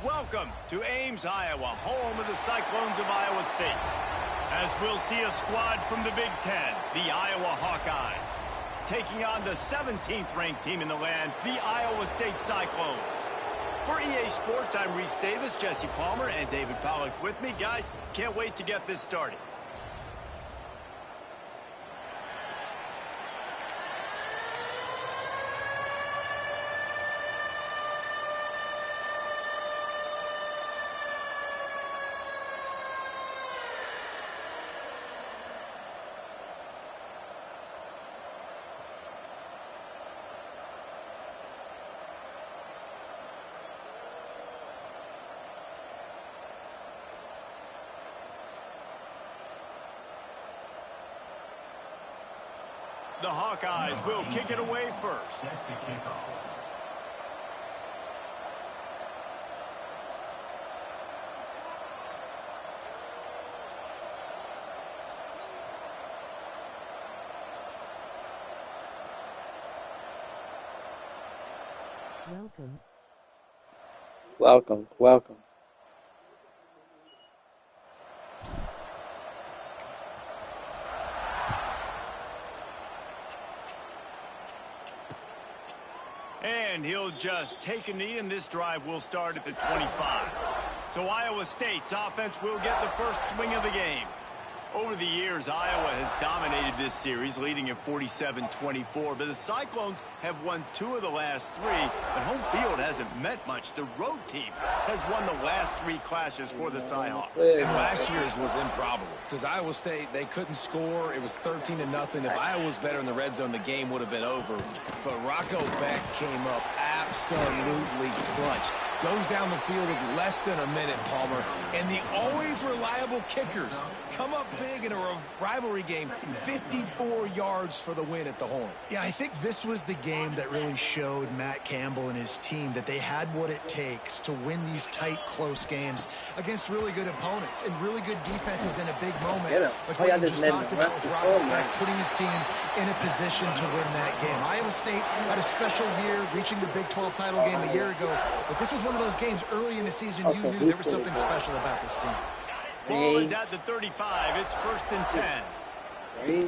Welcome to Ames, Iowa, home of the Cyclones of Iowa State. As we'll see a squad from the Big Ten, the Iowa Hawkeyes, taking on the 17th ranked team in the land, the Iowa State Cyclones. For EA Sports, I'm Reese Davis, Jesse Palmer, and David Pollack with me. Guys, can't wait to get this started. The Hawkeyes will kick it away first. Welcome. And he'll just take a knee, and this drive will start at the 25. So Iowa State's offense will get the first swing of the game. Over the years, Iowa has dominated this series, leading at 47-24. But the Cyclones have won 2 of the last 3, but home field hasn't meant much. The road team has won the last 3 clashes for the Cyhawks. And last year's was improbable because Iowa State, they couldn't score. It was 13-0. If Iowa was better in the red zone, the game would have been over. But Rocco Beck came up absolutely clutch. Goes down the field with less than a minute, Palmer. And the always reliable kickers come up big in a rivalry game. 54 yards for the win at the Horn. Yeah, I think this was the game that really showed Matt Campbell and his team that they had what it takes to win these tight, close games against really good opponents and really good defenses in a big moment. Like what you just talked about with Rocco Beck, putting his team in a position to win that game. Iowa State had a special year, reaching the Big 12 title game a year ago, but this was one of those games early in the season you knew there was something special about this team. Ball is at the 35. It's 1st and 10.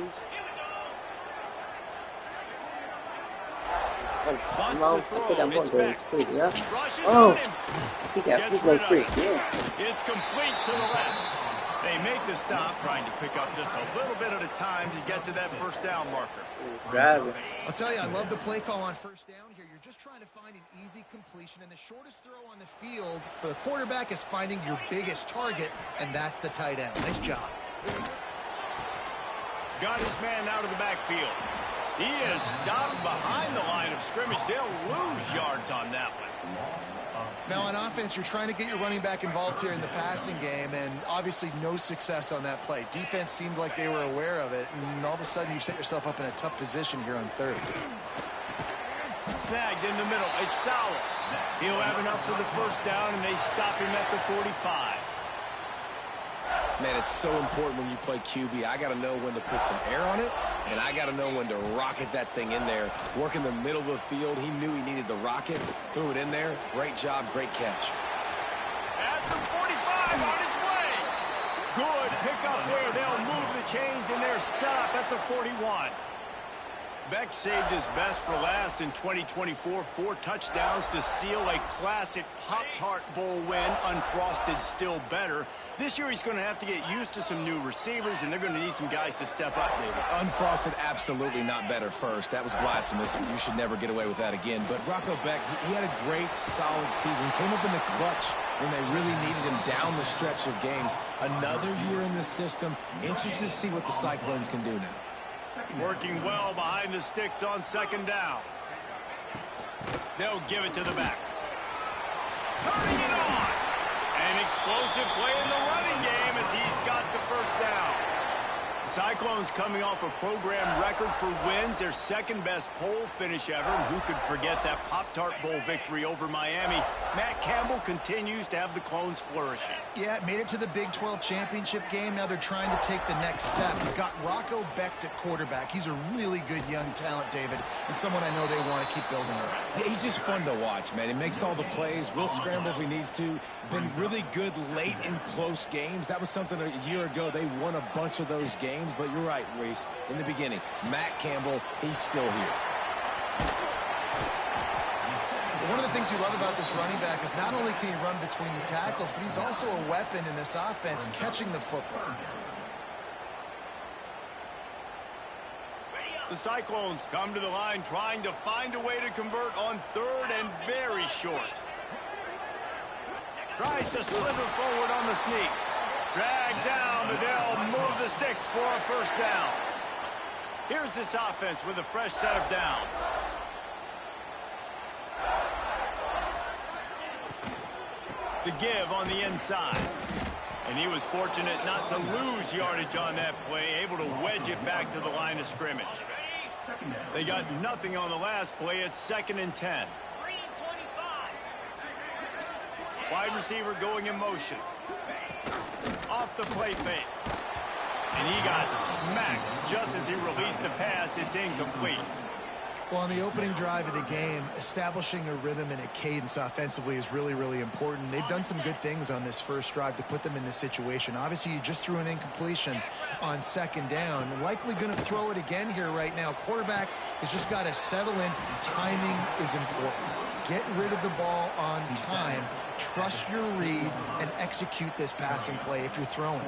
Wants to throw. It's back. Rushes on him. Gets rid of it. It's complete to the left. They make the stop, trying to pick up just a little bit at a time to get to that first down marker. I'll tell you, I love the play call on first down here. You're just trying to find an easy completion, and the shortest throw on the field for the quarterback is finding your biggest target, and that's the tight end. Nice job. Got his man out of the backfield. He is stopped behind the line of scrimmage. They'll lose yards on that one. Now, on offense, you're trying to get your running back involved here in the passing game, and obviously no success on that play. Defense seemed like they were aware of it, and all of a sudden you set yourself up in a tough position here on 3rd. Snagged in the middle. It's Sauer. He'll have enough for the first down, and they stop him at the 45. Man, it's so important when you play QB. I got to know when to put some air on it, and I got to know when to rocket that thing in there. Work in the middle of the field. He knew he needed the rocket. Threw it in there. Great job, great catch. At the 45, on his way. Good pickup there. They'll move the chains, and they're set up at the 41. Beck saved his best for last in 2024. 4 touchdowns to seal a classic Pop-Tart Bowl win. Unfrosted still better. This year he's going to have to get used to some new receivers, and they're going to need some guys to step up, David. Unfrosted, absolutely not better first. That was blasphemous. You should never get away with that again. But Rocco Beck, he had a great, solid season. Came up in the clutch when they really needed him down the stretch of games. Another year in the system. Interested to see what the Cyclones can do now. Working well behind the sticks on 2nd down. They'll give it to the back. Turning it on. An explosive play in the running game as he's got the first down. Cyclones coming off a program record for wins, their second-best poll finish ever. And who could forget that Pop-Tart Bowl victory over Miami? Matt Campbell continues to have the Clones flourishing. Yeah, made it to the Big 12 championship game. Now they're trying to take the next step. You've got Rocco Becht at quarterback. He's a really good young talent, David, and someone I know they want to keep building around. Yeah, he's just fun to watch, man. He makes all the plays, will scramble if he needs to. Been really good late in close games. That was something a year ago. They won a bunch of those games, but you're right, Reese. In the beginning, Matt Campbell, he's still here. One of the things you love about this running back is not only can he run between the tackles, but he's also a weapon in this offense, catching the football. The Cyclones come to the line trying to find a way to convert on third and very short. Tries to slither forward on the sneak. Dragged down, but they'll move the sticks for a first down. Here's this offense with a fresh set of downs. The give on the inside. And he was fortunate not to lose yardage on that play, able to wedge it back to the line of scrimmage. They got nothing on the last play. It's 2nd and 10. Wide receiver going in motion. Off the play fake. And he got smacked just as he released the pass. It's incomplete. Well, on the opening drive of the game, establishing a rhythm and a cadence offensively is really, really important. They've done some good things on this first drive to put them in this situation. Obviously, you just threw an incompletion on 2nd down. Likely going to throw it again here right now. Quarterback has just got to settle in. Timing is important. Get rid of the ball on time. Trust your read and execute this passing play if you're throwing.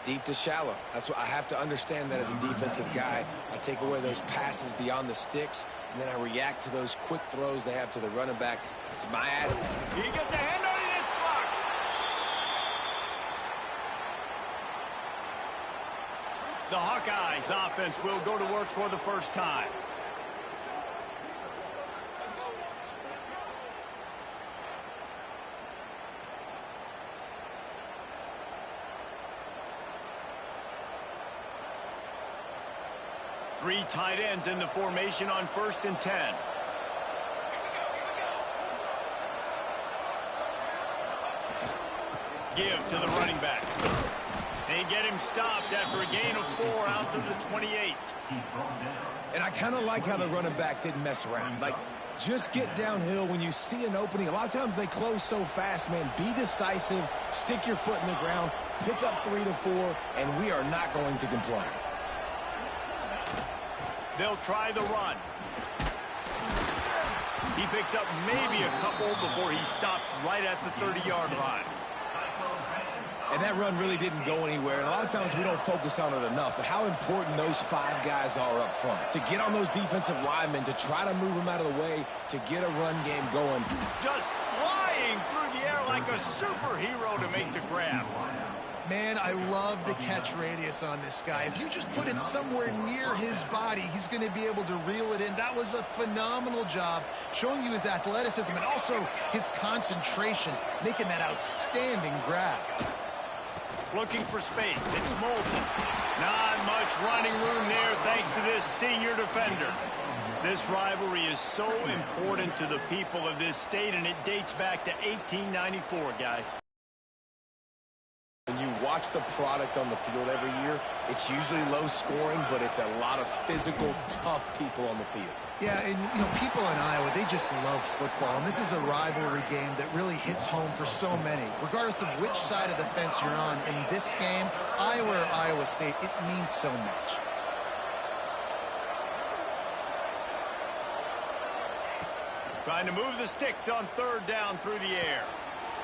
Deep to shallow. That's what I have to understand that as a defensive guy. I take away those passes beyond the sticks, and then I react to those quick throws they have to the running back. It's my attitude. He gets a hand on it, it's blocked. The Hawkeyes offense will go to work for the first time. Three tight ends in the formation on 1st and 10. Give to the running back. They get him stopped after a gain of 4 out to the 28. And I kind of like how the running back didn't mess around. Like, just get downhill when you see an opening. A lot of times they close so fast, man. Be decisive, stick your foot in the ground, pick up 3 to 4, and we are not going to complain. They'll try the run. He picks up maybe a couple before he stopped right at the 30-yard line. And that run really didn't go anywhere. And a lot of times we don't focus on it enough. But how important those 5 guys are up front. To get on those defensive linemen, to try to move them out of the way, to get a run game going. Just flying through the air like a superhero to make the grab. Man, I love the catch radius on this guy. If you just put it somewhere near his body, he's going to be able to reel it in. That was a phenomenal job, showing you his athleticism and also his concentration, making that outstanding grab. Looking for space. It's Moulton. Not much running room there thanks to this senior defender. This rivalry is so important to the people of this state, and it dates back to 1894, guys. When you watch the product on the field every year, it's usually low scoring, but it's a lot of physical, tough people on the field. Yeah, and, you know, people in Iowa, they just love football. And this is a rivalry game that really hits home for so many. Regardless of which side of the fence you're on, in this game, Iowa or Iowa State, it means so much. Trying to move the sticks on 3rd down through the air.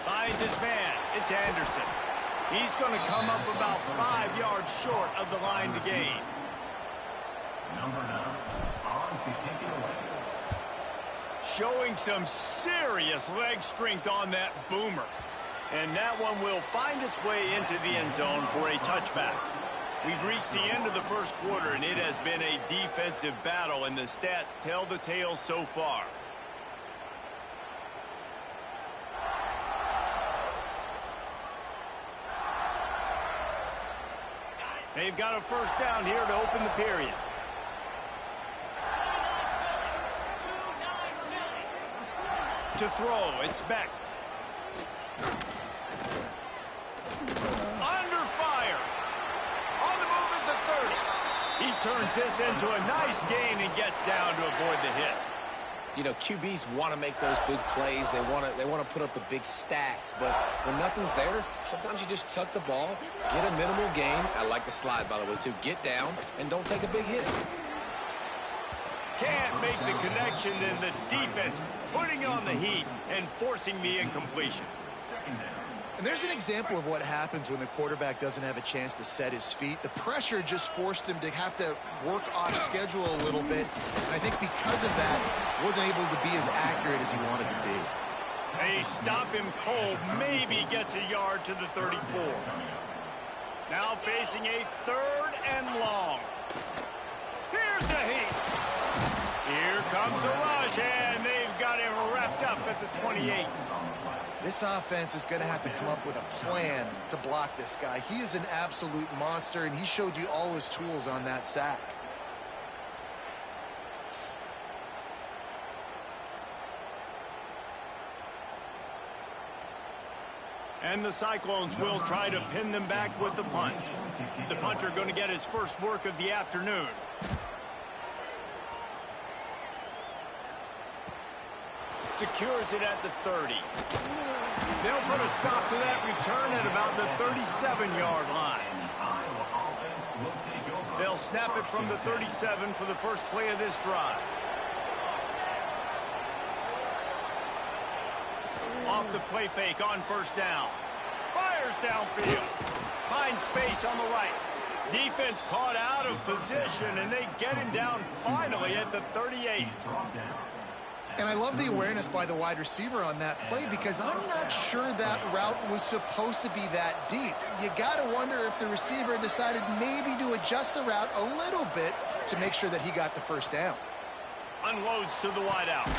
Finds his man. It's Anderson. He's going to come up about 5 yards short of the line to gain. Number 9, on to take it away. Showing some serious leg strength on that boomer. And that one will find its way into the end zone for a touchback. We've reached the end of the first quarter, and it has been a defensive battle, and the stats tell the tale so far. They've got a first down here to open the period. To throw, it's Beck. Under fire. On the move at the 30. He turns this into a nice gain and gets down to avoid the hit. You know, QBs want to make those big plays. They want to put up the big stats. But when nothing's there, sometimes you just tuck the ball, get a minimal gain. I like the slide, by the way, too. Get down and don't take a big hit. Can't make the connection, and the defense putting on the heat and forcing the incompletion. And there's an example of what happens when the quarterback doesn't have a chance to set his feet. The pressure just forced him to have to work off schedule a little bit. And I think because of that, wasn't able to be as accurate as he wanted to be. They stop him cold, maybe gets a yard to the 34. Now facing a 3rd and long. Here's a heat. Here comes the rush, and they've got him wrapped up at the 28. This offense is going to have to come up with a plan to block this guy. He is an absolute monster, and he showed you all his tools on that sack. And the Cyclones will try to pin them back with the punt. The punter going to get his first work of the afternoon. Secures it at the 30. They'll put a stop to that return at about the 37-yard line. They'll snap it from the 37 for the first play of this drive. Off the play fake on first down. Fires downfield. Finds space on the right. Defense caught out of position, and they get him down finally at the 38. And I love the awareness by the wide receiver on that play, because I'm not sure that route was supposed to be that deep. You got to wonder if the receiver decided maybe to adjust the route a little bit to make sure that he got the first down. Unloads to the wideout.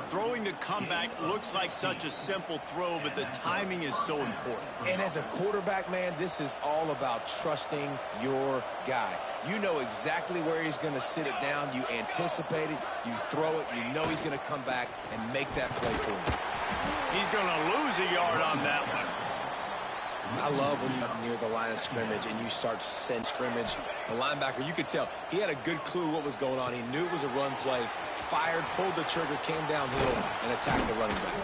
Throwing the comeback looks like such a simple throw, but the timing is so important. And as a quarterback, man, this is all about trusting your guy. You know exactly where he's going to sit it down. You anticipate it. You throw it. You know he's going to come back and make that play for you. He's going to lose a yard on that one. I love when you're up near the line of scrimmage and you start sending scrimmage. The linebacker, you could tell he had a good clue what was going on. He knew it was a run play, fired, pulled the trigger, came downhill, and attacked the running back.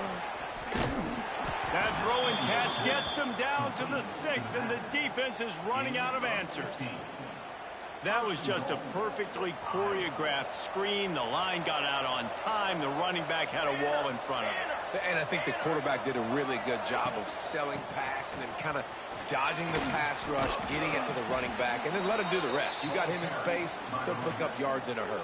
That throw and catch gets them down to the 6, and the defense is running out of answers. That was just a perfectly choreographed screen. The line got out on time. The running back had a wall in front of him. And I think the quarterback did a really good job of selling pass and then kind of dodging the pass rush, getting it to the running back, and then let him do the rest. You got him in space, he'll pick up yards in a hurry.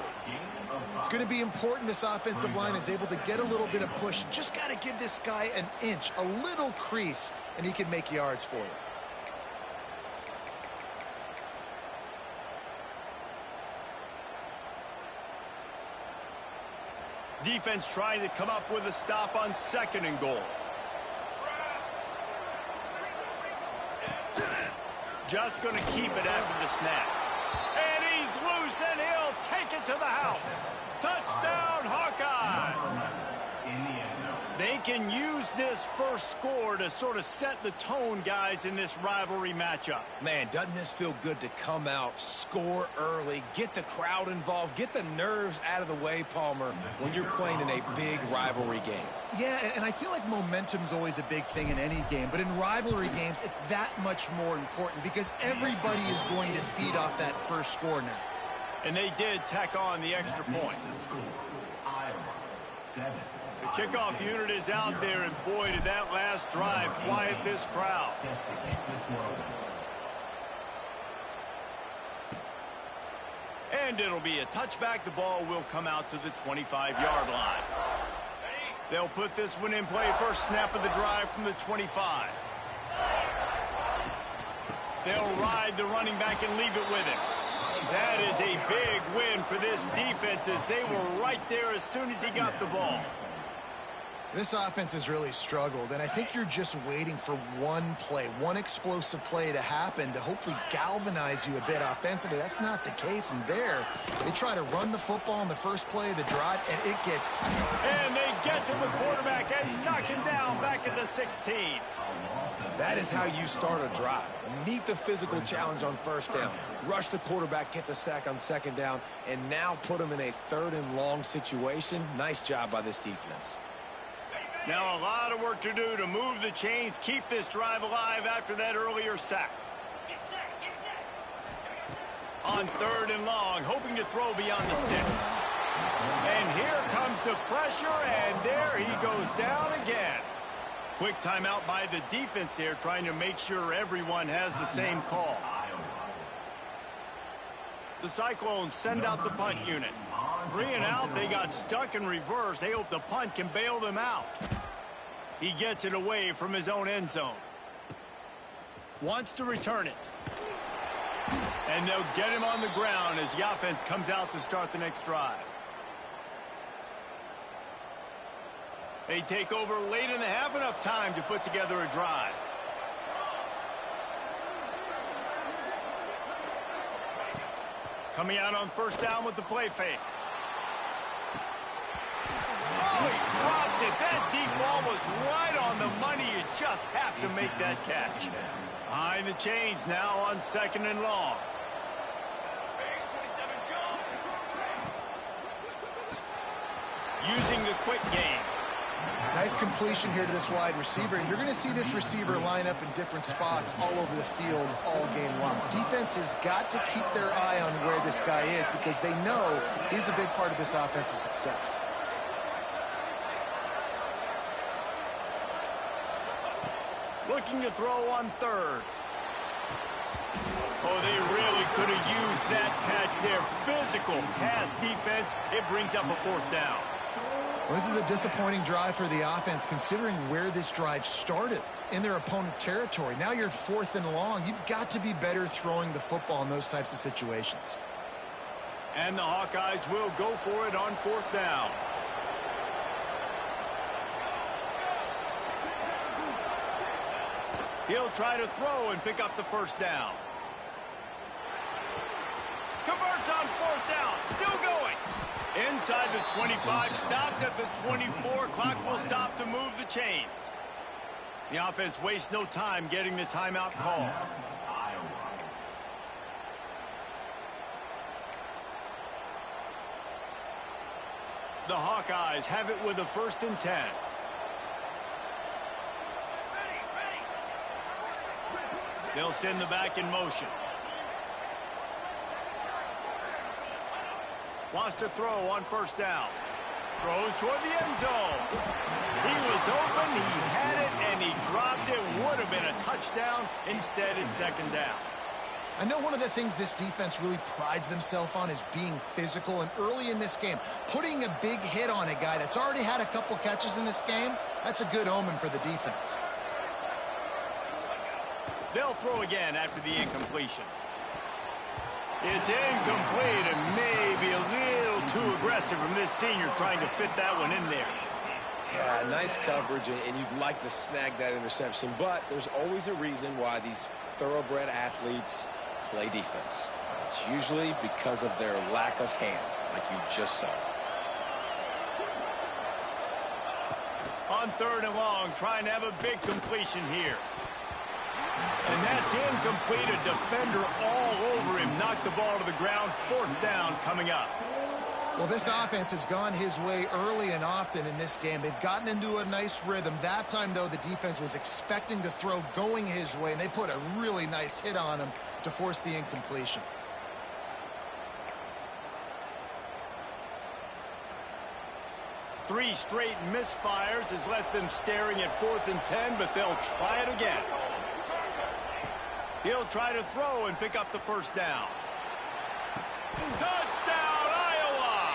It's going to be important this offensive line is able to get a little bit of push. Just got to give this guy an inch, a little crease, and he can make yards for you. Defense trying to come up with a stop on 2nd and goal. Just going to keep it after the snap. And he's loose, and he'll take it to the house. Touchdown, Hawkeyes! They can use this first score to sort of set the tone, guys, in this rivalry matchup. Man, doesn't this feel good to come out, score early, get the crowd involved, get the nerves out of the way, Palmer, when you're playing in a big rivalry game? Yeah, and I feel like momentum's always a big thing in any game, but in rivalry games, it's that much more important because everybody is going to feed off that first score now. And they did tack on the extra point. The kickoff unit is out there, and boy, did that last drive quiet this crowd. And it'll be a touchback. The ball will come out to the 25-yard line. They'll put this one in play. First snap of the drive from the 25. They'll ride the running back and leave it with him. That is a big win for this defense as they were right there as soon as he got the ball. This offense has really struggled, and I think you're just waiting for one play, one explosive play to happen to hopefully galvanize you a bit offensively. That's not the case, and there, they try to run the football in the first play of the drive, and it gets... And they get to the quarterback and knock him down back at the 16. That is how you start a drive. Meet the physical challenge on first down. Rush the quarterback, get the sack on second down, and now put him in a 3rd and long situation. Nice job by this defense. Now a lot of work to do to move the chains, keep this drive alive after that earlier sack. On 3rd and long, hoping to throw beyond the sticks. And here comes the pressure, and there he goes down again. Quick timeout by the defense there, trying to make sure everyone has the same call. The Cyclones send out the punt unit. 3 and out, they got stuck in reverse. They hope the punt can bail them out. He gets it away from his own end zone. Wants to return it. And they'll get him on the ground as the offense comes out to start the next drive. They take over late and have enough time to put together a drive. Coming out on first down with the play fake. Oh, he dropped it. That deep ball was right on the money. You just have to make that catch. Behind the chains now on 2nd and long. Using the quick game. Nice completion here to this wide receiver, and you're going to see this receiver line up in different spots all over the field all game long. Defense has got to keep their eye on where this guy is because they know he's a big part of this offense's success. Looking to throw on 3rd. Oh, they really could have used that catch there. Physical pass defense. It brings up a 4th down. Well, this is a disappointing drive for the offense considering where this drive started in their opponent territory. Now you're 4th and long. You've got to be better throwing the football in those types of situations. And the Hawkeyes will go for it on 4th down. He'll try to throw and pick up the first down. Converts on 4th down. Still going. Inside the 25. Stopped at the 24. Clock will stop to move the chains. The offense wastes no time getting the timeout call. The Hawkeyes have it with a 1st and 10. They'll send the back in motion. Wants to throw on first down. Throws toward the end zone. He was open, he had it, and he dropped it. Would have been a touchdown. Instead, it's 2nd down. I know one of the things this defense really prides themselves on is being physical, and early in this game, putting a big hit on a guy that's already had a couple catches in this game, that's a good omen for the defense. They'll throw again after the incompletion. It's incomplete and maybe a little too aggressive from this senior trying to fit that one in there. Yeah, nice coverage, and you'd like to snag that interception, but there's always a reason why these thoroughbred athletes play defense. It's usually because of their lack of hands, like you just saw. On 3rd and long, trying to have a big completion here. And that's incomplete. A defender all over him. Knocked the ball to the ground. 4th down coming up. Well, this offense has gone his way early and often in this game. They've gotten into a nice rhythm. That time, though, the defense was expecting to throw going his way, and they put a really nice hit on him to force the incompletion. Three straight misfires has left them staring at 4th and 10, but they'll try it again. He'll try to throw and pick up the first down. Touchdown, Iowa!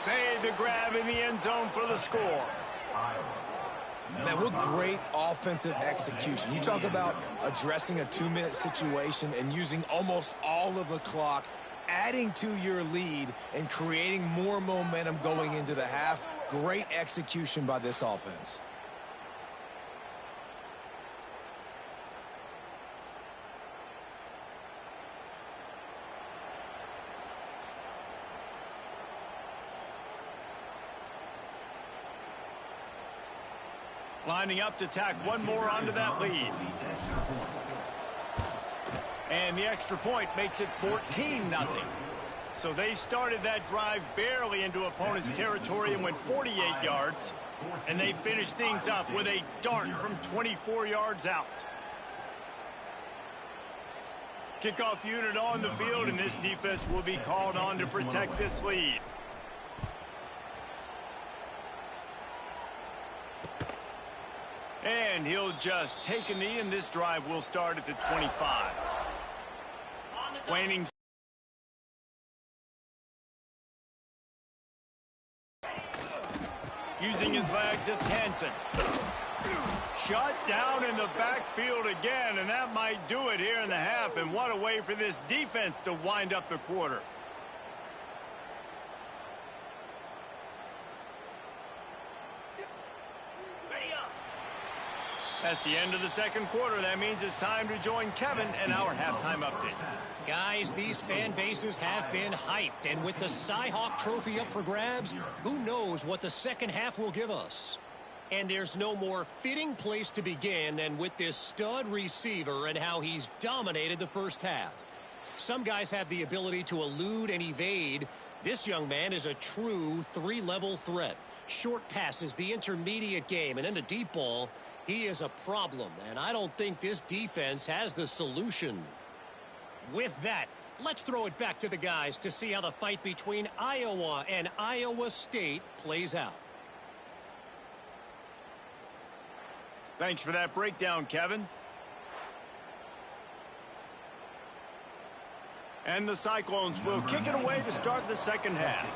Made the grab in the end zone for the score. Man, what great offensive execution. You talk about addressing a 2-minute situation and using almost all of the clock adding to your lead and creating more momentum going into the half. Great execution by this offense. Lining up to tack one more onto that lead. And the extra point makes it 14-0. So they started that drive barely into opponent's territory and went 48 yards. And they finished things up with a dart from 24 yards out. Kickoff unit on the field, and this defense will be called on to protect this lead. And he'll just take a knee, and this drive will start at the 25. Waning. Using his legs, it's Hansen. Shut down in the backfield again, and that might do it here in the half. And what a way for this defense to wind up the quarter. That's the end of the second quarter. That means it's time to join Kevin and our halftime update. Guys, these fan bases have been hyped, and with the Cy-Hawk Trophy up for grabs, who knows what the second half will give us. And there's no more fitting place to begin than with this stud receiver and how he's dominated the first half. Some guys have the ability to elude and evade. This young man is a true three-level threat. Short passes, the intermediate game, and then the deep ball. He is a problem, and I don't think this defense has the solution. With that, let's throw it back to the guys to see how the fight between Iowa and Iowa State plays out. Thanks for that breakdown, Kevin. And the Cyclones will kick it away to start the second half.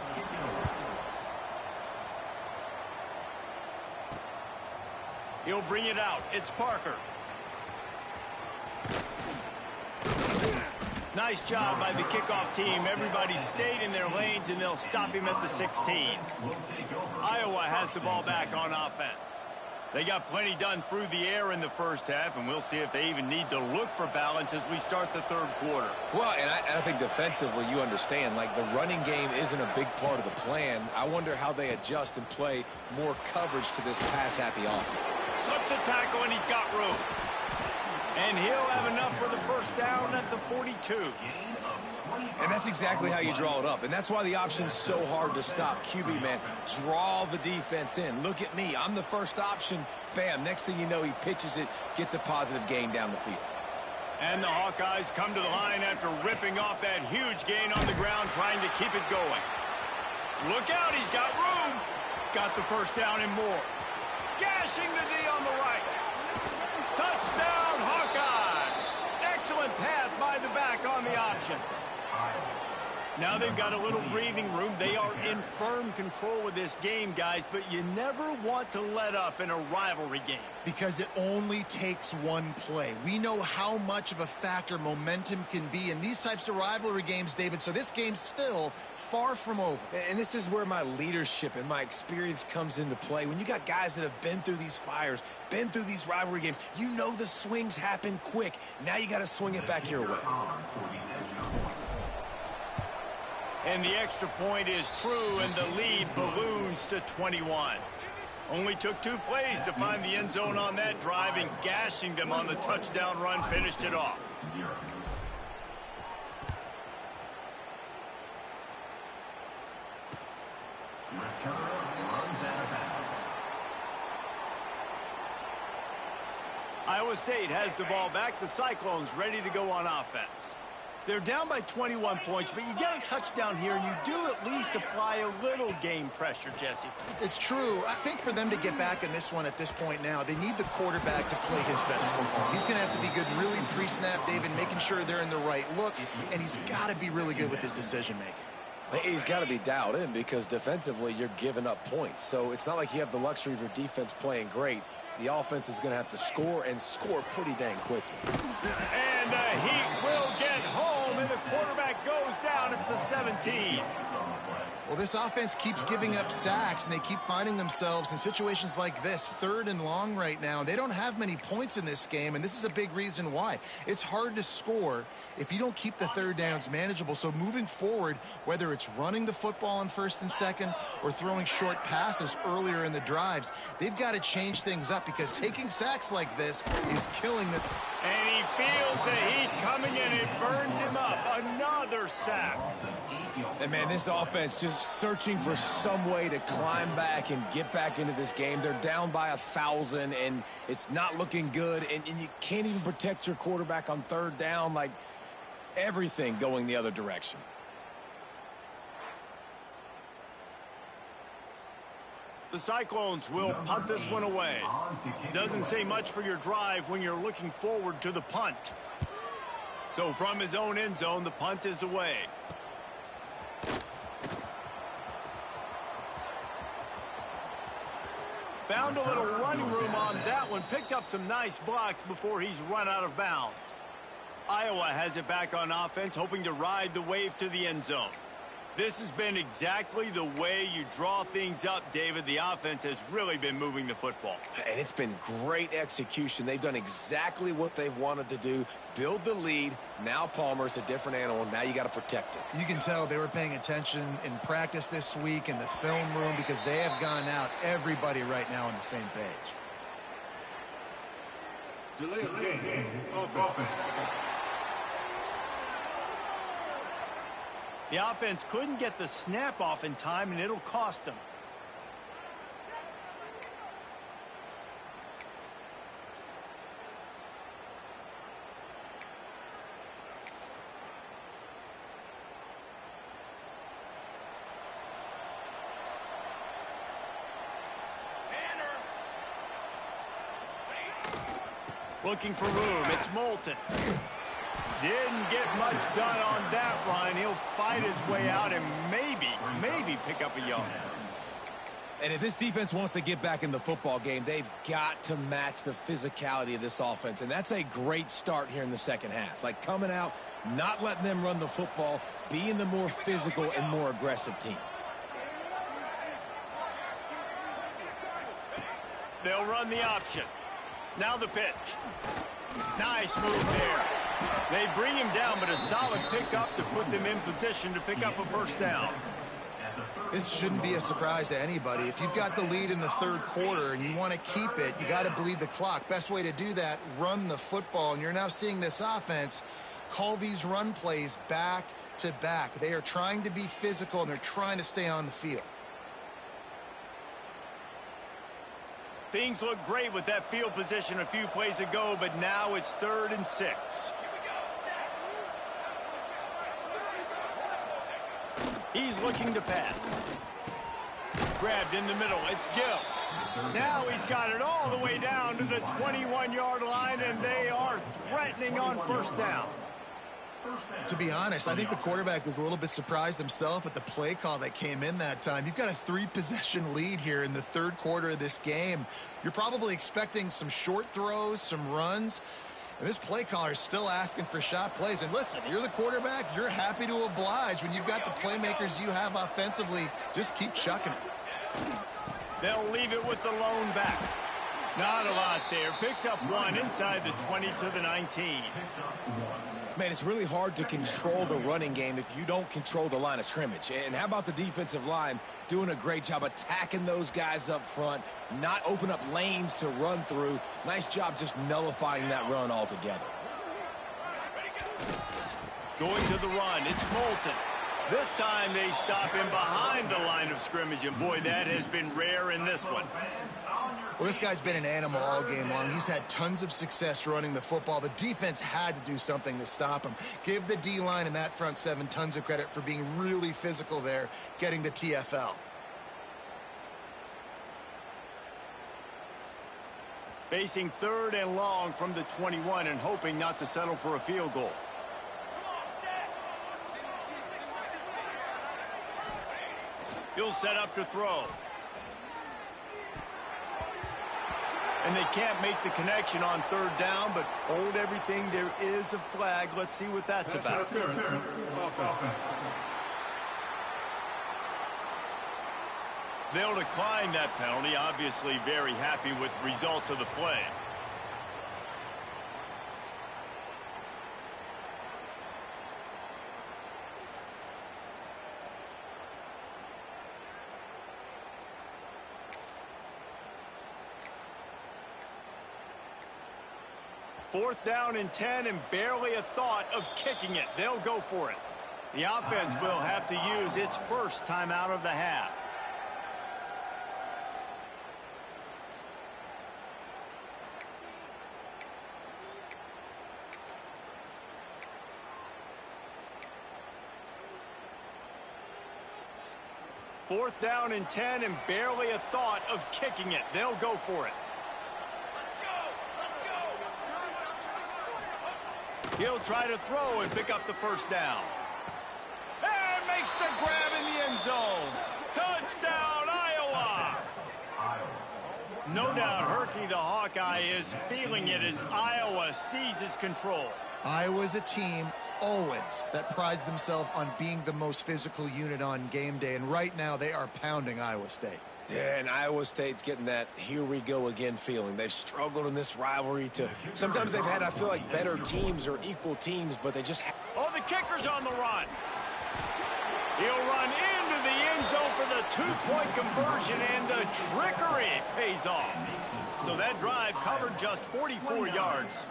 He'll bring it out. It's Parker. Nice job by the kickoff team. Everybody stayed in their lanes, and they'll stop him at the 16. Iowa has the ball back on offense. They got plenty done through the air in the first half, and we'll see if they even need to look for balance as we start the third quarter. Well, and I think defensively, you understand, like the running game isn't a big part of the plan. I wonder how they adjust and play more coverage to this pass-happy offense. Slips a tackle, and he's got room. And he'll have enough for the first down at the 42. And that's exactly how you draw it up. And that's why the option's so hard to stop. QB, man, draw the defense in. Look at me. I'm the first option. Bam. Next thing you know, he pitches it, gets a positive gain down the field. And the Hawkeyes come to the line after ripping off that huge gain on the ground, trying to keep it going. Look out. He's got room. Got the first down and more. Gashing the D on the right. Touchdown, Hawkeyes. Excellent pass by the back on the option. Now they've got a little breathing room. They are in firm control of this game, guys, but you never want to let up in a rivalry game. Because it only takes one play. We know how much of a factor momentum can be in these types of rivalry games, David, so this game's still far from over. And this is where my leadership and my experience comes into play. When you got guys that have been through these fires, been through these rivalry games, you know the swings happen quick. Now you got to swing it back your way. And the extra point is true, and the lead balloons to 21. Only took 2 plays to find the end zone on that drive, and gashing them on the touchdown run finished it off. Iowa State has the ball back. The Cyclones ready to go on offense. They're down by 21 points, but you get a touchdown here, and you do at least apply a little game pressure, Jesse. It's true. I think for them to get back in this one at this point now, they need the quarterback to play his best football. He's going to have to be good really pre-snap, David, making sure they're in the right looks, and he's got to be really good with his decision-making. He's got to be dialed in because defensively you're giving up points. So it's not like you have the luxury of your defense playing great. The offense is going to have to score and score pretty dang quickly. And the Heat will get home, and the quarterback goes down at the 17. Well, this offense keeps giving up sacks, and they keep finding themselves in situations like this, 3rd and long right now. They don't have many points in this game, and this is a big reason why. It's hard to score if you don't keep the 3rd downs manageable. So moving forward, whether it's running the football on 1st and 2nd or throwing short passes earlier in the drives, they've got to change things up because taking sacks like this is killing the... And he feels the heat coming and it burns him up. Another sack. And, man, this offense just searching for some way to climb back and get back into this game. They're down by 1,000, and it's not looking good. And you can't even protect your quarterback on 3rd down. Like, everything going the other direction. The Cyclones will punt this one away. Doesn't say much for your drive when you're looking forward to the punt. So from his own end zone, the punt is away. Found a little running room on that one. Picked up some nice blocks before he's run out of bounds. Iowa has it back on offense, hoping to ride the wave to the end zone. This has been exactly the way you draw things up, David. The offense has really been moving the football. And it's been great execution. They've done exactly what they've wanted to do. Build the lead. Now Palmer's a different animal. Now you got to protect it. You can tell they were paying attention in practice this week in the film room because they have gone out, everybody right now on the same page. Delay of game. Offense. The offense couldn't get the snap off in time, and it'll cost them. Looking for room. It's Moulton. Didn't get much done on that run. He'll fight his way out and maybe pick up a yard. And if this defense wants to get back in the football game, they've got to match the physicality of this offense. And that's a great start here in the second half. Like coming out, not letting them run the football, being the more physical and more aggressive team. They'll run the option. Now the pitch. Nice move there. They bring him down, but a solid pickup to put them in position to pick up a first down. This shouldn't be a surprise to anybody. If you've got the lead in the 3rd quarter and you want to keep it, you got to bleed the clock. Best way to do that, run the football. And you're now seeing this offense call these run plays back to back. They are trying to be physical, and they're trying to stay on the field. Things look great with that field position a few plays ago, but now it's 3rd and 6. He's looking to pass. Grabbed in the middle. It's Gill. Now he's got it all the way down to the 21-yard line, and they are threatening on first down. To be honest, I think the quarterback was a little bit surprised himself at the play call that came in that time. You've got a 3-possession lead here in the 3rd quarter of this game. You're probably expecting some short throws, some runs. And this play caller is still asking for shot plays. And listen, you're the quarterback. You're happy to oblige when you've got the playmakers you have offensively. Just keep chucking it. They'll leave it with the lone back. Not a lot there. Picks up one inside the 20 to the 19. Man, it's really hard to control the running game if you don't control the line of scrimmage. And how about the defensive line doing a great job attacking those guys up front, not open up lanes to run through. Nice job just nullifying that run altogether. Going to the run, it's Moulton. This time they stop him behind the line of scrimmage, and boy, that has been rare in this one. Well, this guy's been an animal all game long. He's had tons of success running the football. The defense had to do something to stop him. Give the D-line and that front seven tons of credit for being really physical there, getting the TFL. Facing 3rd and long from the 21 and hoping not to settle for a field goal. He'll set up to throw. And they can't make the connection on 3rd down, but hold everything. There is a flag. Let's see what that's about. They'll decline that penalty, obviously very happy with results of the play. Fourth down and 10 and barely a thought of kicking it. They'll go for it. The offense will have to use its first timeout of the half. Fourth down and 10 and barely a thought of kicking it. They'll go for it. He'll try to throw and pick up the first down. And makes the grab in the end zone. Touchdown, Iowa! No doubt Herky the Hawkeye is feeling it as Iowa seizes control. Iowa's a team always that prides themselves on being the most physical unit on game day, and right now they are pounding Iowa State. Yeah, and Iowa State's getting that here we go again feeling. They've struggled in this rivalry to sometimes they've had, I feel like, better teams or equal teams, but they just Oh, the kicker's on the run. He'll run into the end zone for the two-point conversion, and the trickery pays off. So that drive covered just 44 yards,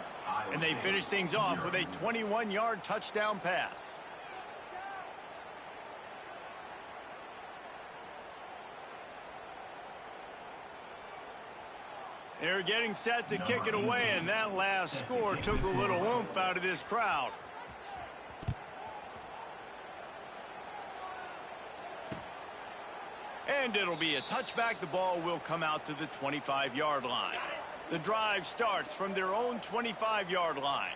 and they finish things off with a 21-yard touchdown pass. They're getting set to kick it away, and that last score took a little oomph out of this crowd. And it'll be a touchback. The ball will come out to the 25-yard line. The drive starts from their own 25-yard line.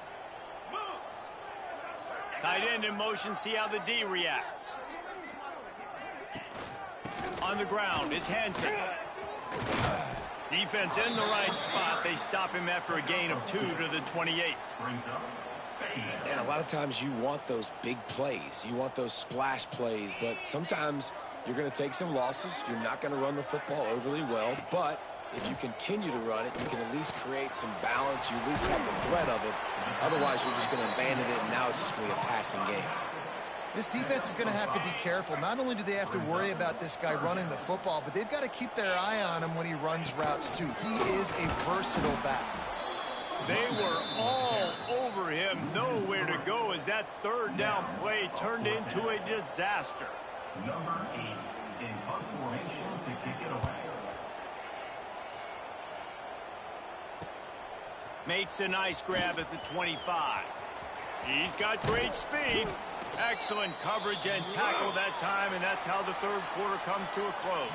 Tight end in motion, see how the D reacts. On the ground, it's Hansen. Defense in the right spot. They stop him after a gain of 2 to the 28. And a lot of times you want those big plays. You want those splash plays, but sometimes you're going to take some losses. You're not going to run the football overly well, but if you continue to run it, you can at least create some balance. You at least have the threat of it. Otherwise, you're just going to abandon it, and now it's just going to be a passing game. This defense is going to have to be careful. Not only do they have to worry about this guy running the football, but they've got to keep their eye on him when he runs routes, too. He is a versatile back. They were all over him, nowhere to go as that third down play turned into a disaster. Number 8 in punt formation to kick it away. Makes a nice grab at the 25. He's got great speed. Excellent coverage and tackle that time, and that's how the third quarter comes to a close.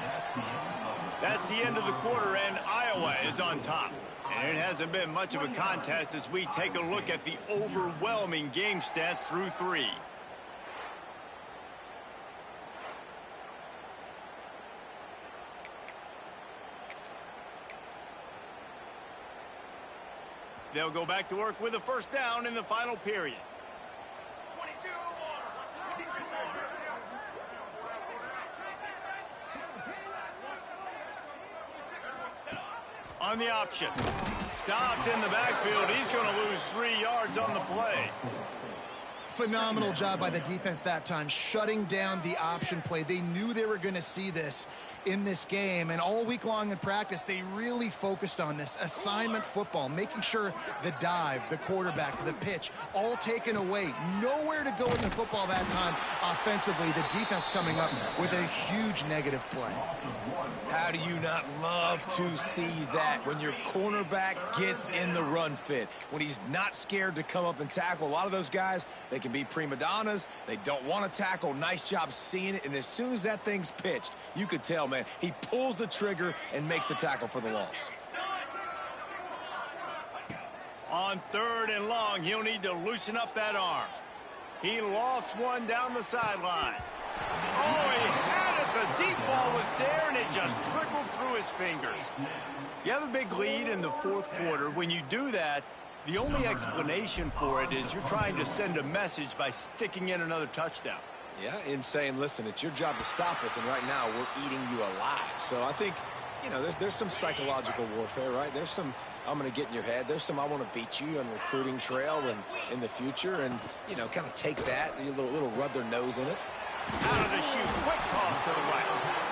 That's the end of the quarter, and Iowa is on top. And it hasn't been much of a contest as we take a look at the overwhelming game stats through 3. They'll go back to work with a first down in the final period. On the option. Stopped in the backfield. He's going to lose 3 yards on the play. Phenomenal job by the defense that time, shutting down the option play. They knew they were going to see this in this game, and all week long in practice, they really focused on this assignment football, making sure the dive, the quarterback, the pitch, all taken away. Nowhere to go in the football that time offensively. The defense coming up with a huge negative play. How do you not love to see that when your cornerback gets in the run fit, when he's not scared to come up and tackle? A lot of those guys, they can be prima donnas. They don't want to tackle. Nice job seeing it. And as soon as that thing's pitched, you could tell, man, he pulls the trigger and makes the tackle for the loss. On third and long, he'll need to loosen up that arm. He lofts one down the sideline. Oh, he had it. The deep ball was there, and it just trickled through his fingers. You have a big lead in the fourth quarter. When you do that, the only explanation for it is you're trying to send a message by sticking in another touchdown. Yeah, in saying, listen, it's your job to stop us, and right now we're eating you alive. So I think, you know, there's some psychological warfare, right? There's some, I'm going to get in your head. There's some, I want to beat you on recruiting trail and in the future, and, you know, kind of take that, a little rub their nose in it. Out of the chute, quick toss to the right.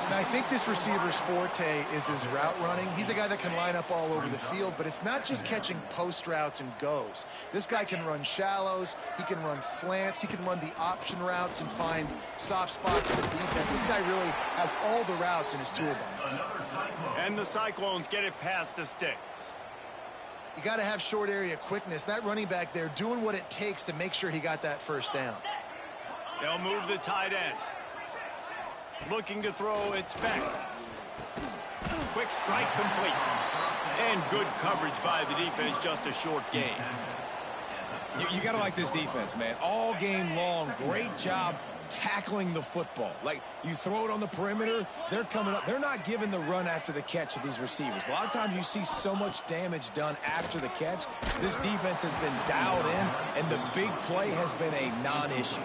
And I think this receiver's forte is his route running. He's a guy that can line up all over the field, but it's not just catching post routes and goes. This guy can run shallows, he can run slants, he can run the option routes and find soft spots for defense. This guy really has all the routes in his toolbox. And the Cyclones get it past the sticks. You got to have short area quickness. That running back there doing what it takes to make sure he got that first down. They'll move the tight end. Looking to throw, it's back. Quick strike complete. And good coverage by the defense, just a short gain. You got to like this defense, man. All game long, great job tackling the football. Like, you throw it on the perimeter, they're coming up. They're not giving the run after the catch to these receivers. A lot of times you see so much damage done after the catch. This defense has been dialed in, and the big play has been a non-issue.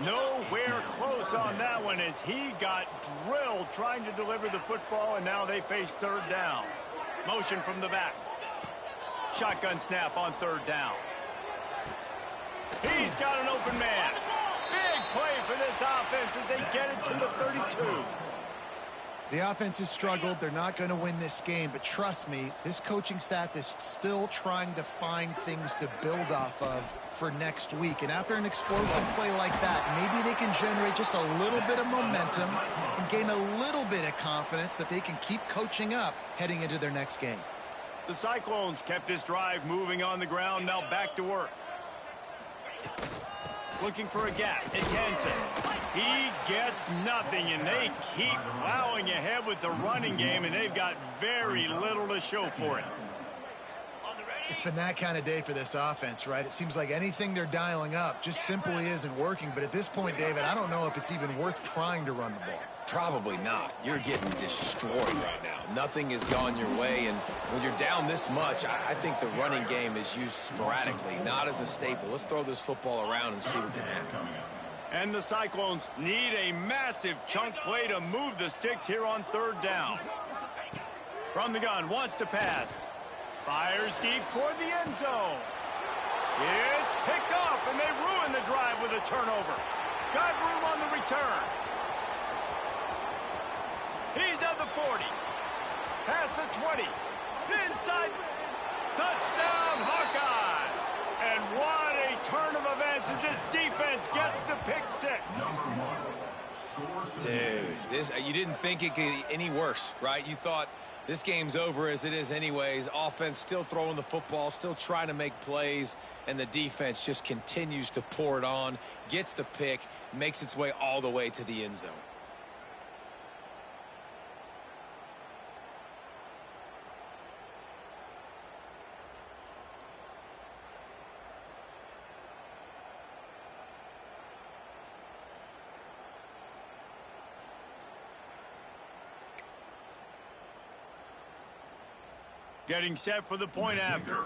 Nowhere close on that one as he got drilled trying to deliver the football, and now they face third down. Motion from the back. Shotgun snap on third down. He's got an open man. Big play for this offense as they get it to the 32. The offense has struggled. They're not going to win this game, but trust me, this coaching staff is still trying to find things to build off of for next week. And after an explosive play like that, maybe they can generate just a little bit of momentum and gain a little bit of confidence that they can keep coaching up heading into their next game. The Cyclones kept this drive moving on the ground, now back to work. Looking for a gap. It's Hansen. He gets nothing, and they keep plowing ahead with the running game, and they've got very little to show for it. It's been that kind of day for this offense, right? It seems like anything they're dialing up just simply isn't working. But at this point, David, I don't know if it's even worth trying to run the ball. Probably not. You're getting destroyed right now. Nothing has gone your way, and when you're down this much, I think the running game is used sporadically, not as a staple. Let's throw this football around and see what can happen. And the Cyclones need a massive chunk play to move the sticks here on third down. From the gun, wants to pass. Fires deep toward the end zone. It's picked off, and they ruin the drive with a turnover. Got room on the return. He's at the 40. Past the 20. Inside. Touchdown, Hawkeyes. And what a turn of events as this defense gets the pick six. Dude, you didn't think it could get any worse, right? You thought this game's over as it is anyways. Offense still throwing the football, still trying to make plays, and the defense just continues to pour it on, gets the pick, makes its way all the way to the end zone. Getting set for the point after.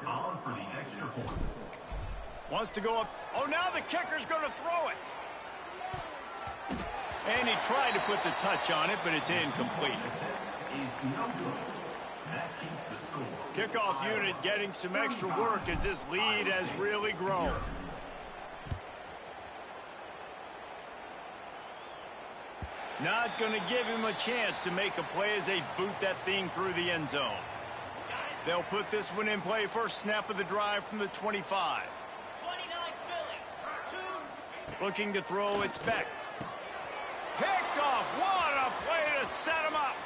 Wants to go up. Oh, now the kicker's going to throw it. And he tried to put the touch on it, but it's incomplete. Kickoff unit getting some extra work as this lead has really grown. Not going to give him a chance to make a play as they boot that thing through the end zone. They'll put this one in play. First snap of the drive from the 25. Looking to throw, it's Beck. Picked off. What a play to set him up.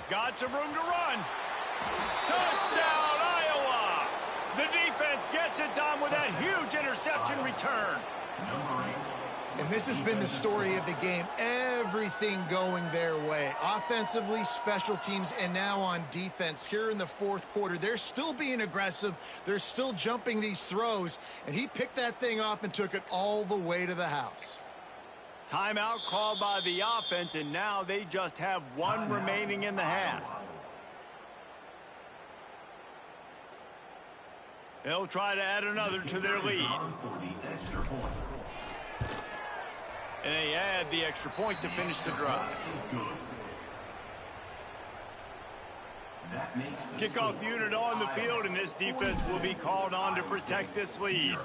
Got some room to run. Touchdown, Iowa. The defense gets it done with that huge interception return. And this has been the story of the game. Everything going their way. Offensively, special teams, and now on defense. Here in the fourth quarter, they're still being aggressive. They're still jumping these throws. And he picked that thing off and took it all the way to the house. Timeout called by the offense, and now they just have one remaining in the half. They'll try to add another to their lead. And they add the extra point to finish the drive. Kickoff unit on the field, and this defense will be called on to protect this lead.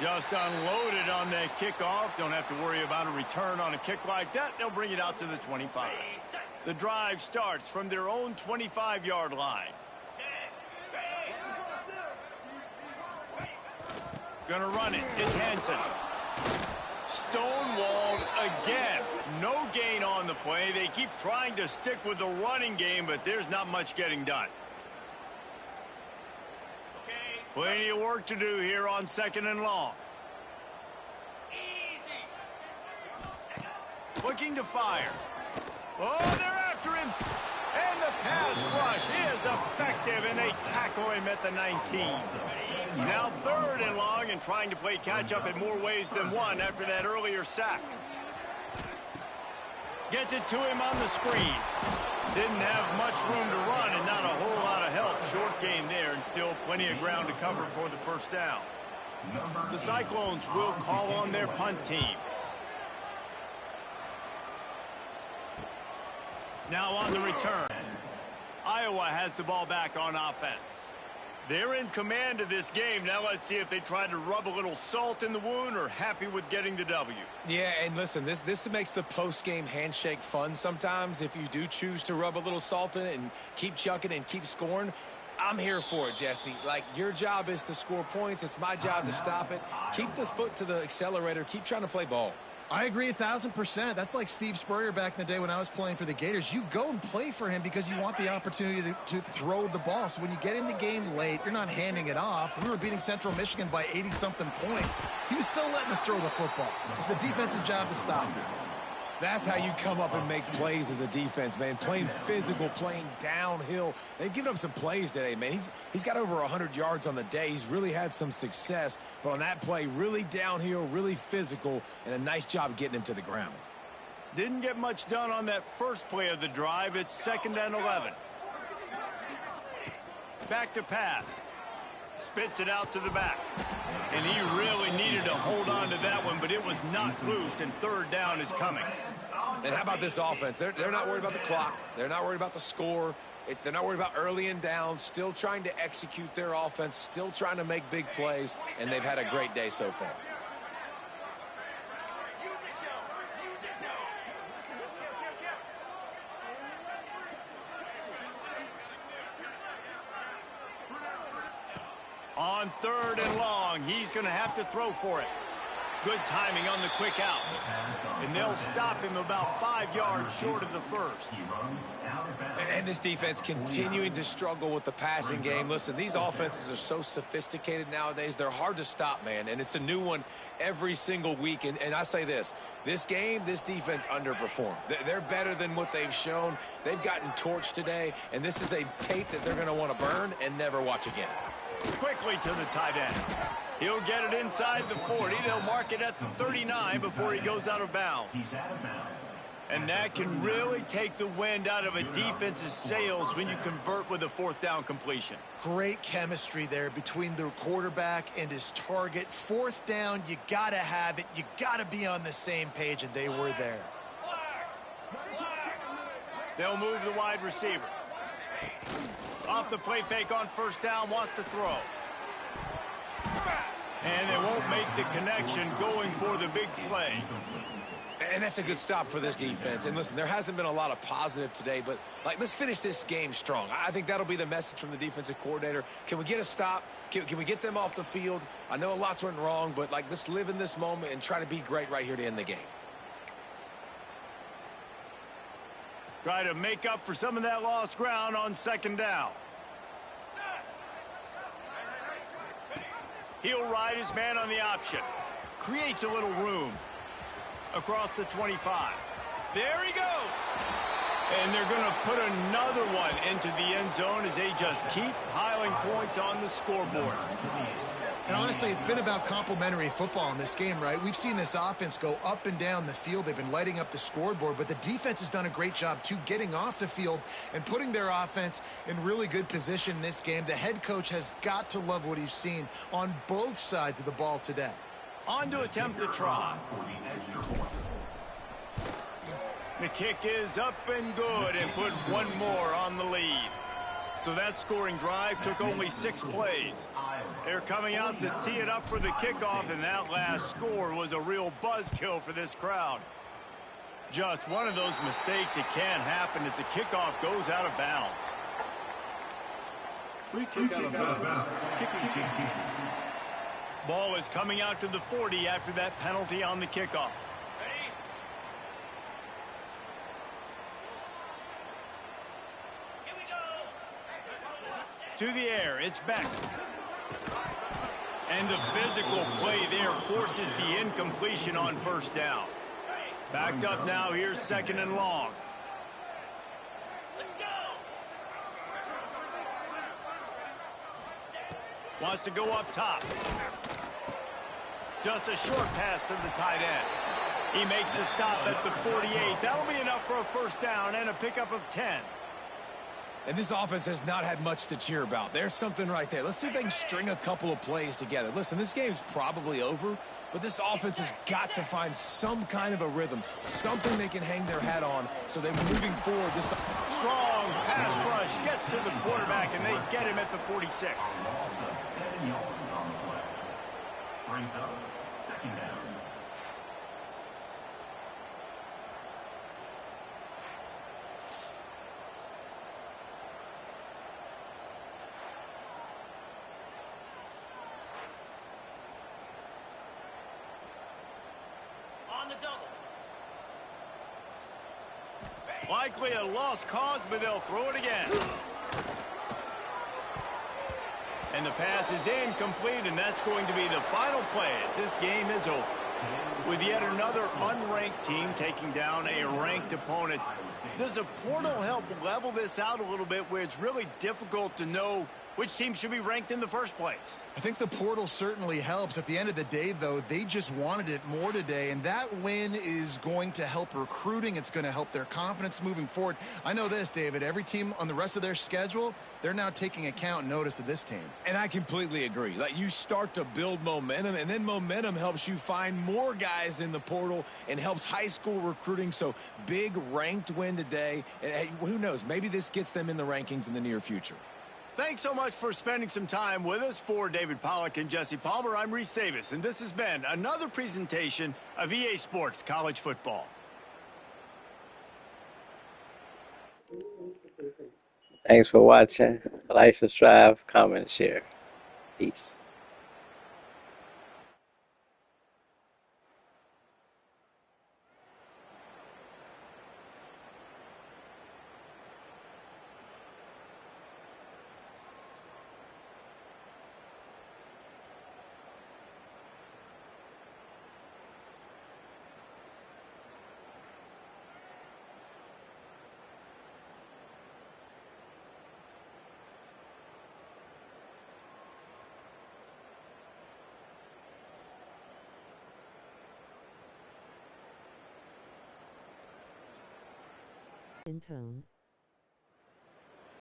Just unloaded on that kickoff. Don't have to worry about a return on a kick like that. They'll bring it out to the 25. The drive starts from their own 25-yard line. Gonna run it. It's Hansen. Stonewalled again. No gain on the play. They keep trying to stick with the running game, but there's not much getting done. Plenty of work to do here on 2nd and long. Looking to fire. Oh, they're after him. And the pass rush is effective, and they tackle him at the 19. Now 3rd and long, and trying to play catch-up in more ways than one after that earlier sack. Gets it to him on the screen. Didn't have much room to run and not a whole lot of help. Short gain there, and still plenty of ground to cover for the first down. The Cyclones will call on their punt team. Now on the return. Iowa has the ball back on offense. They're in command of this game. Now let's see if they try to rub a little salt in the wound or happy with getting the W. Yeah, and listen, this makes the post-game handshake fun sometimes. If you do choose to rub a little salt in it and keep chucking and keep scoring, I'm here for it, Jesse. Like, your job is to score points. It's my job to stop it. Keep the foot to the accelerator. Keep trying to play ball. I agree 1,000%. That's like Steve Spurrier back in the day when I was playing for the Gators. You go and play for him because you want the opportunity to throw the ball. So when you get in the game late, you're not handing it off. We were beating Central Michigan by 80-something points. He was still letting us throw the football. It's the defense's job to stop it. That's how you come up and make plays as a defense, man. Playing physical, playing downhill. They've given up some plays today, man. He's got over 100 yards on the day. He's really had some success. But on that play, really downhill, really physical, and a nice job getting him to the ground. Didn't get much done on that first play of the drive. It's 2nd and 11. Back to pass. Spits it out to the back. And he really needed to hold on to that one, but it was not loose, and 3rd down is coming. And how about this offense? They're not worried about the clock. They're not worried about the score. They're not worried about early and down. Still trying to execute their offense. Still trying to make big plays. And they've had a great day so far. On 3rd and long, he's going to have to throw for it. Good timing on the quick out. And they'll stop him about 5 yards short of the first. And this defense continuing to struggle with the passing game. Listen, these offenses are so sophisticated nowadays. They're hard to stop, man. And it's a new one every single week. And I say this game, this defense underperformed. They're better than what they've shown. They've gotten torched today. And this is a tape that they're going to want to burn and never watch again. Quickly to the tight end. He'll get it inside the 40. They'll mark it at the 39 before he goes out of bounds. And that can really take the wind out of a defense's sails when you convert with a 4th down completion. Great chemistry there between the quarterback and his target. 4th down, you got to have it. You got to be on the same page, and they were there. They'll move the wide receiver. Off the play fake on 1st down, wants to throw. And they won't make the connection going for the big play. And that's a good stop for this defense. And listen, there hasn't been a lot of positive today, but let's finish this game strong. I think that'll be the message from the defensive coordinator. Can we get a stop? Can we get them off the field? I know lots went wrong, but let's live in this moment and try to be great right here to end the game. Try to make up for some of that lost ground on 2nd down. He'll ride his man on the option. Creates a little room. Across the 25. There he goes. And they're going to put another one into the end zone as they just keep piling points on the scoreboard. And honestly, it's been about complementary football in this game, right? We've seen this offense go up and down the field. They've been lighting up the scoreboard, but the defense has done a great job, too, getting off the field and putting their offense in really good position in this game. The head coach has got to love what he's seen on both sides of the ball today. On to attempt the try. The kick is up and good and put one more on the lead. So that scoring drive took only 6 plays. They're coming out to tee it up for the kickoff, and that last score was a real buzzkill for this crowd. Just one of those mistakes that can happen as the kickoff goes out of bounds. Free kick out of bounds. Kicking team. Ball is coming out to the 40 after that penalty on the kickoff. To the air, it's back. And the physical play there forces the incompletion on first down. Backed up now, here's 2nd and long. Wants to go up top. Just a short pass to the tight end. He makes the stop at the 48. That'll be enough for a first down and a pickup of 10. And this offense has not had much to cheer about. There's something right there. Let's see if they can string a couple of plays together. Listen, this game's probably over, but this offense has got to find some kind of a rhythm, something they can hang their hat on so they're moving forward. This strong pass rush gets to the quarterback, and they get him at the 46. Loss of 7 yards on the play. Brings up 2nd down. Likely a lost cause, but they'll throw it again. And the pass is incomplete, and that's going to be the final play as this game is over. With yet another unranked team taking down a ranked opponent, does a portal help level this out a little bit where it's really difficult to know which team should be ranked in the first place? I think the portal certainly helps. At the end of the day, though, they just wanted it more today, and that win is going to help recruiting. It's going to help their confidence moving forward. I know this, David, every team on the rest of their schedule, they're now taking account and notice of this team. And I completely agree. Like, you start to build momentum, and then momentum helps you find more guys in the portal and helps high school recruiting. So big ranked win today. And hey, who knows, maybe this gets them in the rankings in the near future. Thanks so much for spending some time with us. For David Pollack and Jesse Palmer, I'm Reese Davis, and this has been another presentation of EA Sports College Football. Thanks for watching. Like, subscribe, comment, share. Peace. Intone.